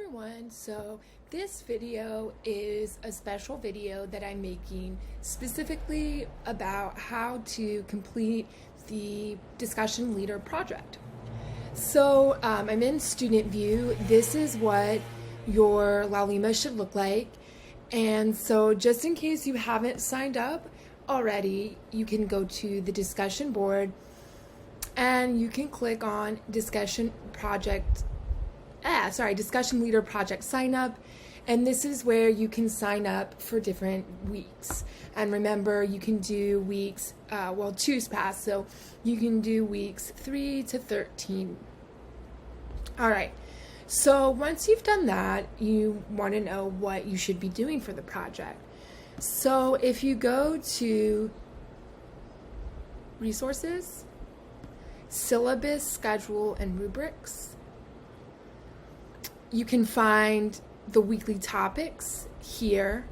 everyone, so this video is a special video that I'm making specifically about how to complete the discussion leader project. So I'm in student view. This is what your Laulima should look like, and so just in case you haven't signed up already, you can go to the discussion board and you can click on discussion leader project sign up, and this is where you can sign up for different weeks. And remember, you can do weeks, choose past, so you can do weeks 3 to 13. All right, so once you've done that, you want to know what you should be doing for the project. So if you go to resources, syllabus, schedule, and rubrics, you can find the weekly topics here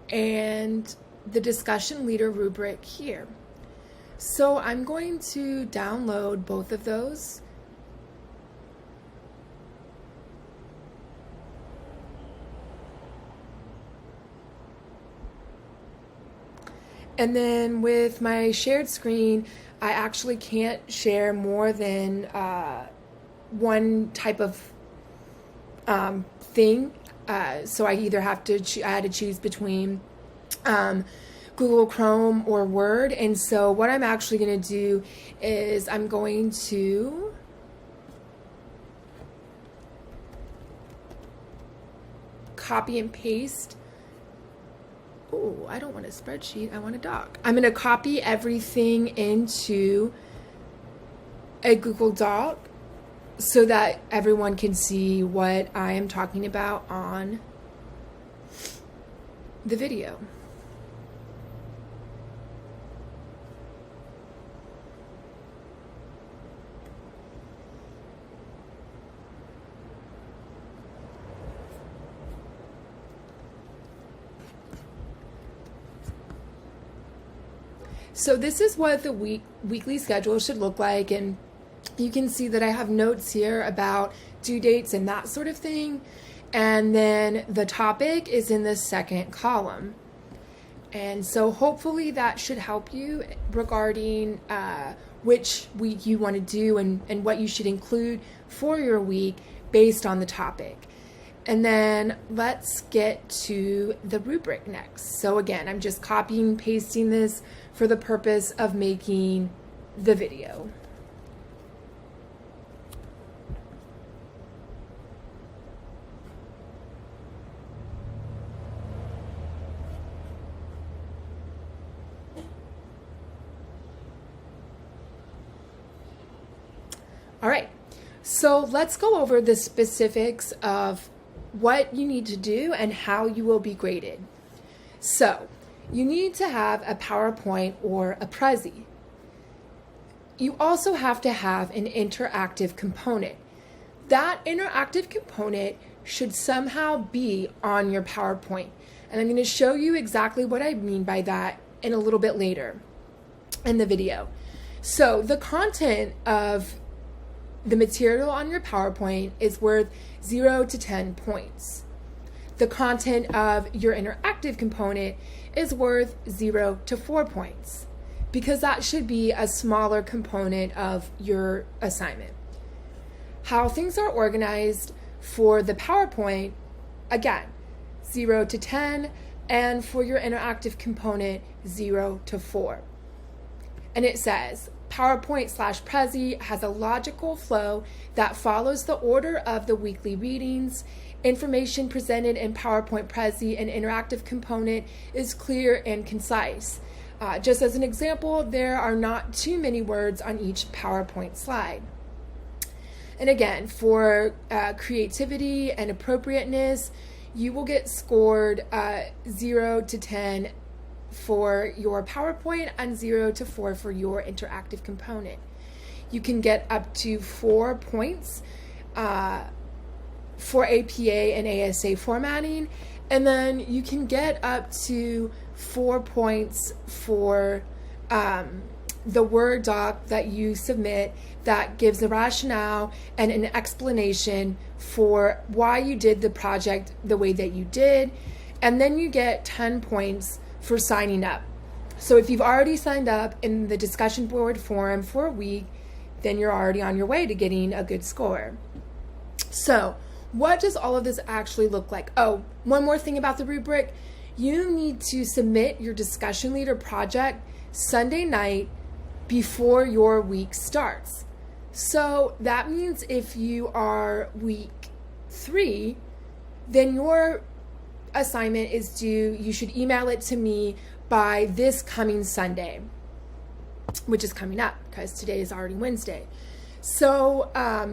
and the discussion leader rubric here. So I'm going to download both of those. And then with my shared screen, I actually can't share more than one type of thing, so I either have to I had to choose between Google Chrome or Word. And so what I'm actually going to do is I'm going to copy and paste. Oh, I don't want a spreadsheet, I want a doc. I'm going to copy everything into a Google Doc so that everyone can see what I am talking about on the video. So this is what the weekly schedule should look like, and you can see that I have notes here about due dates and that sort of thing. And then the topic is in the second column. And so hopefully that should help you regarding which week you want to do and what you should include for your week based on the topic. And then let's get to the rubric next. So again, I'm just copying and pasting this for the purpose of making the video. All right, so let's go over the specifics of what you need to do and how you will be graded. So you need to have a PowerPoint or a Prezi. You also have to have an interactive component. That interactive component should somehow be on your PowerPoint. And I'm going to show you exactly what I mean by that in a little bit later in the video. So the content of the material on your PowerPoint is worth 0 to 10 points. The content of your interactive component is worth 0 to 4 points, because that should be a smaller component of your assignment. How things are organized for the PowerPoint, again, 0 to 10, and for your interactive component, 0 to 4. And it says, PowerPoint/Prezi has a logical flow that follows the order of the weekly readings. Information presented in PowerPoint Prezi and interactive component is clear and concise. Just as an example, there are not too many words on each PowerPoint slide. And again, for creativity and appropriateness, you will get scored 0 to 10 for your PowerPoint and 0 to 4 for your interactive component. You can get up to 4 points for APA and ASA formatting, and then you can get up to 4 points for the Word doc that you submit that gives a rationale and an explanation for why you did the project the way that you did. And then you get 10 points for signing up. So if you've already signed up in the discussion board forum for a week, then you're already on your way to getting a good score. So what does all of this actually look like? Oh, one more thing about the rubric. You need to submit your discussion leader project Sunday night before your week starts. So that means if you are week 3, then your assignment is due, you should email it to me by this coming Sunday, which is coming up because today is already Wednesday. So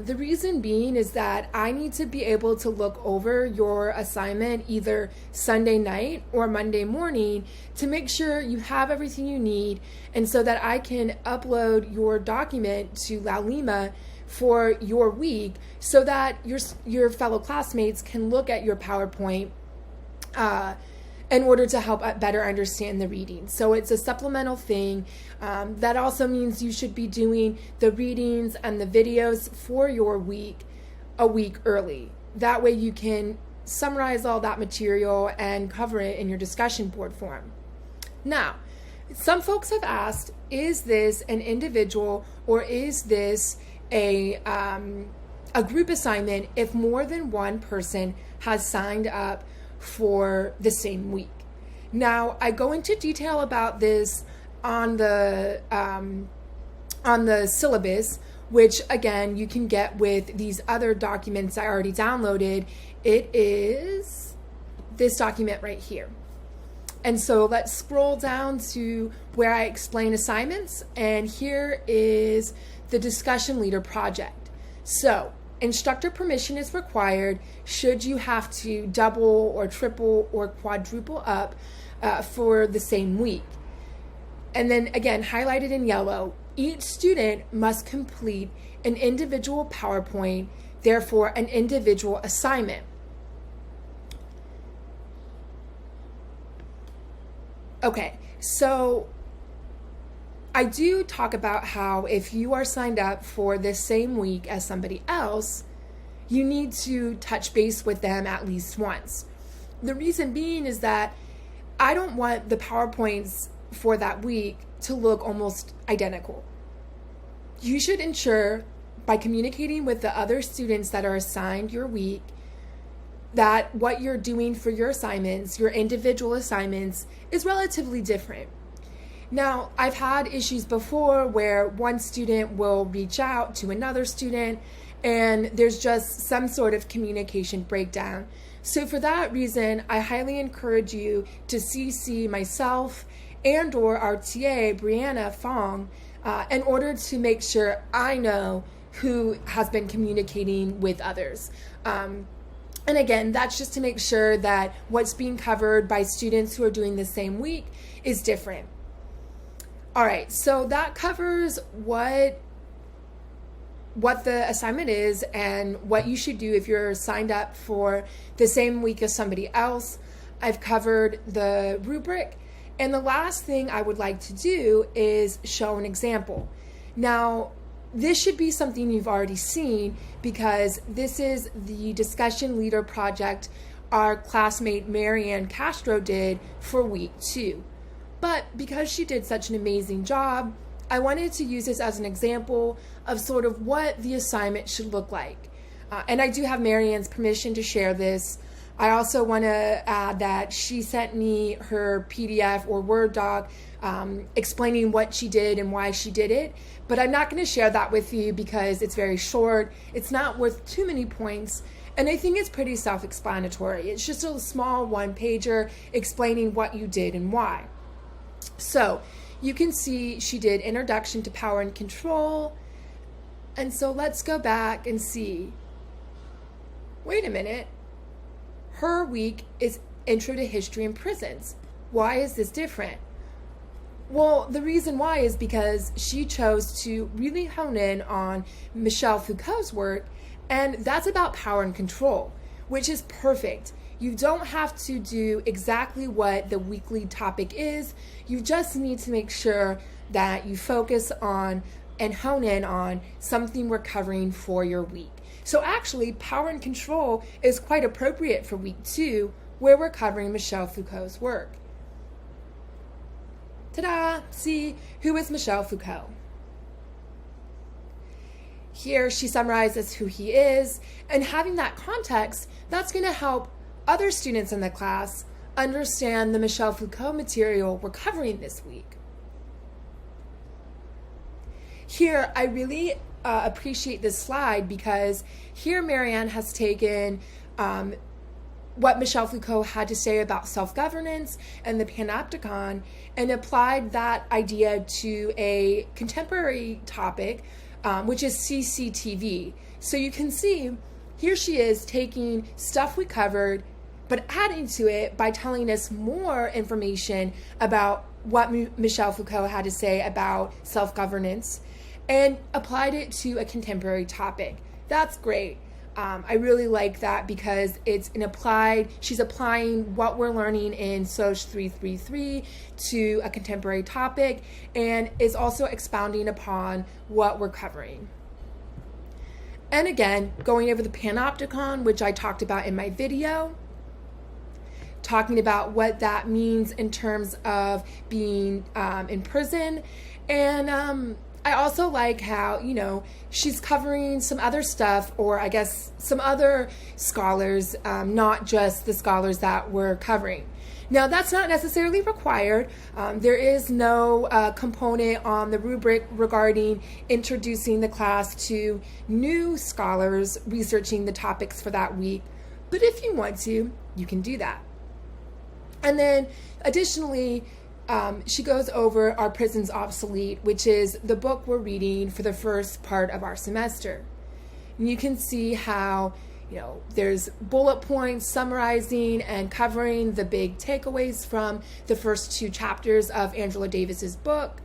the reason being is that I need to be able to look over your assignment either Sunday night or Monday morning to make sure you have everything you need, and so that I can upload your document to Laulima for your week so that your fellow classmates can look at your PowerPoint in order to help better understand the reading. So it's a supplemental thing. That also means you should be doing the readings and the videos for your week a week early. That way you can summarize all that material and cover it in your discussion board form. Now, some folks have asked, is this an individual or is this a group assignment if more than one person has signed up for the same week? Now, I go into detail about this on the syllabus, which again you can get with these other documents I already downloaded. It is this document right here. And so let's scroll down to where I explain assignments, and here is the discussion leader project. So instructor permission is required should you have to double or triple or quadruple up for the same week. And then again, highlighted in yellow, each student must complete an individual PowerPoint, therefore an individual assignment. Okay, so I do talk about how if you are signed up for the same week as somebody else, you need to touch base with them at least once. The reason being is that I don't want the PowerPoints for that week to look almost identical. You should ensure by communicating with the other students that are assigned your week that what you're doing for your assignments, your individual assignments, is relatively different. Now, I've had issues before where one student will reach out to another student and there's just some sort of communication breakdown. So for that reason, I highly encourage you to CC myself and or our TA, Brianna Fong, in order to make sure I know who has been communicating with others. And again, that's just to make sure that what's being covered by students who are doing the same week is different. All right, so that covers what the assignment is and what you should do if you're signed up for the same week as somebody else. I've covered the rubric, and the last thing I would like to do is show an example. Now, this should be something you've already seen because this is the discussion leader project our classmate Marianne Castro did for week 2. But because she did such an amazing job, I wanted to use this as an example of sort of what the assignment should look like. And I do have Marianne's permission to share this. I also want to add that she sent me her PDF or Word doc explaining what she did and why she did it. But I'm not going to share that with you because it's very short. It's not worth too many points. And I think it's pretty self-explanatory. It's just a small one-pager explaining what you did and why. So you can see she did Introduction to Power and Control. And so let's go back and see. Wait a minute. Her week is Intro to History in Prisons. Why is this different? Well, the reason why is because she chose to really hone in on Michel Foucault's work, and that's about power and control, which is perfect. You don't have to do exactly what the weekly topic is. You just need to make sure that you focus on and hone in on something we're covering for your week. So actually, power and control is quite appropriate for week 2, where we're covering Michel Foucault's work. Ta-da! See, who is Michel Foucault? Here she summarizes who he is, and having that context, that's going to help other students in the class understand the Michel Foucault material we're covering this week. Here, I really appreciate this slide because here Marianne has taken what Michel Foucault had to say about self-governance and the panopticon and applied that idea to a contemporary topic, which is CCTV. So you can see here she is taking stuff we covered, but adding to it by telling us more information about what Michel Foucault had to say about self-governance and applied it to a contemporary topic. That's great. I really like that because she's applying what we're learning in SOC 333 to a contemporary topic and is also expounding upon what we're covering. And again, going over the panopticon, which I talked about in my video, talking about what that means in terms of being in prison. And I also like how, she's covering some other stuff, or I guess some other scholars, not just the scholars that we're covering. Now, that's not necessarily required. There is no component on the rubric regarding introducing the class to new scholars researching the topics for that week. But if you want to, you can do that. And then additionally, she goes over Our Prison's Obsolete, which is the book we're reading for the first part of our semester. And you can see how, there's bullet points summarizing and covering the big takeaways from the first 2 chapters of Angela Davis's book.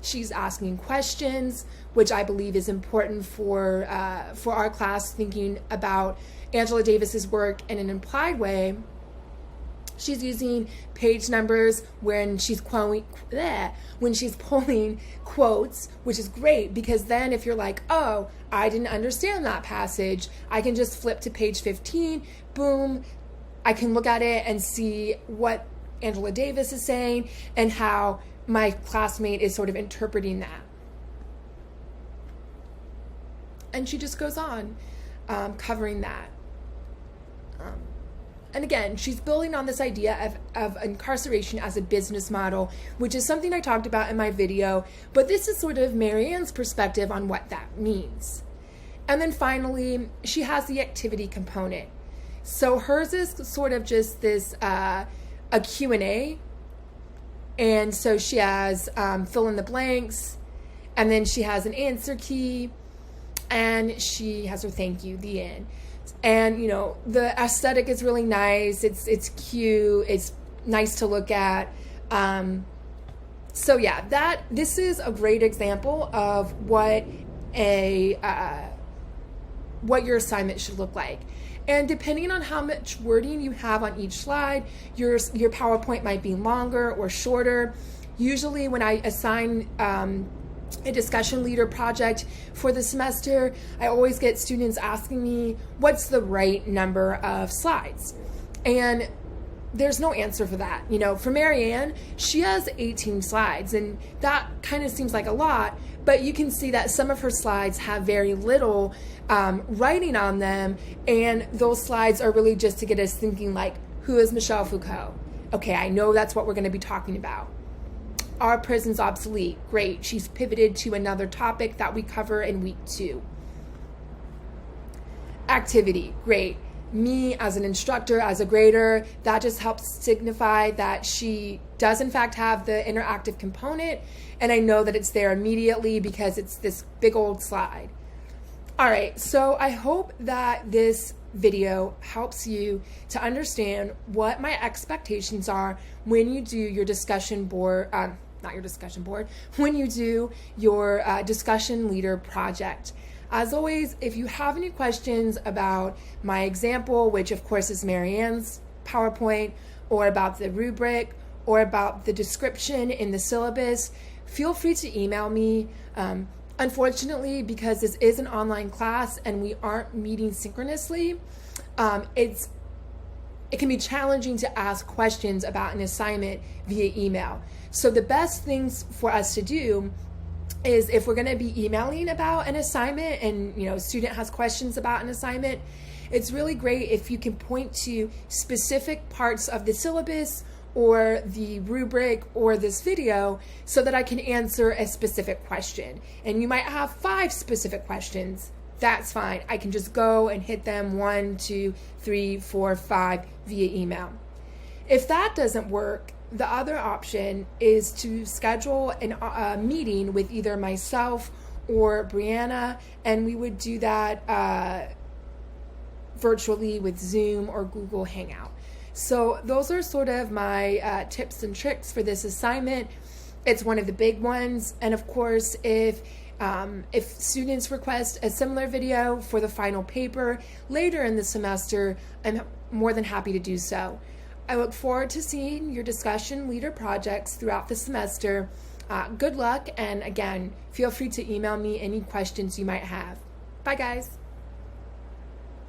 She's asking questions, which I believe is important for our class thinking about Angela Davis's work in an implied way. She's using page numbers when she's pulling quotes, which is great because then if you're like, oh, I didn't understand that passage, I can just flip to page 15, boom, I can look at it and see what Angela Davis is saying and how my classmate is sort of interpreting that. And she just goes on covering that. And again, she's building on this idea of incarceration as a business model, which is something I talked about in my video, but this is sort of Marianne's perspective on what that means. And then finally, she has the activity component. So hers is sort of just this a Q&A, and so she has fill in the blanks, and then she has an answer key, and she has her thank you, the end. And, the aesthetic is really nice. It's cute. It's nice to look at. So yeah, this is a great example of what your assignment should look like. And depending on how much wording you have on each slide, your PowerPoint might be longer or shorter. Usually when I assign a discussion leader project for the semester, I always get students asking me, what's the right number of slides? And there's no answer for that. For Marianne, she has 18 slides, and that kind of seems like a lot, but you can see that some of her slides have very little writing on them, and those slides are really just to get us thinking like, who is Michel Foucault? Okay, I know that's what we're going to be talking about. Our Prison's Obsolete. Great. She's pivoted to another topic that we cover in week 2. Activity. Great. Me as an instructor, as a grader, that just helps signify that she does in fact have the interactive component, and I know that it's there immediately because it's this big old slide. All right, so I hope that this video helps you to understand what my expectations are when you do your discussion board, when you do your discussion leader project. As always, if you have any questions about my example, which of course is Marianne's PowerPoint, or about the rubric, or about the description in the syllabus, feel free to email me. Unfortunately, because this is an online class and we aren't meeting synchronously, it can be challenging to ask questions about an assignment via email. So the best things for us to do is, if we're going to be emailing about an assignment and a student has questions about an assignment, it's really great if you can point to specific parts of the syllabus or the rubric or this video so that I can answer a specific question. And you might have 5 specific questions. That's fine. I can just go and hit them 1, 2, 3, 4, 5 via email. If that doesn't work, the other option is to schedule a meeting with either myself or Brianna, and we would do that virtually with Zoom or Google Hangout. So those are sort of my tips and tricks for this assignment. It's one of the big ones. And of course, if students request a similar video for the final paper later in the semester, I'm more than happy to do so. I look forward to seeing your discussion leader projects throughout the semester. Good luck, and again, feel free to email me any questions you might have. Bye, guys.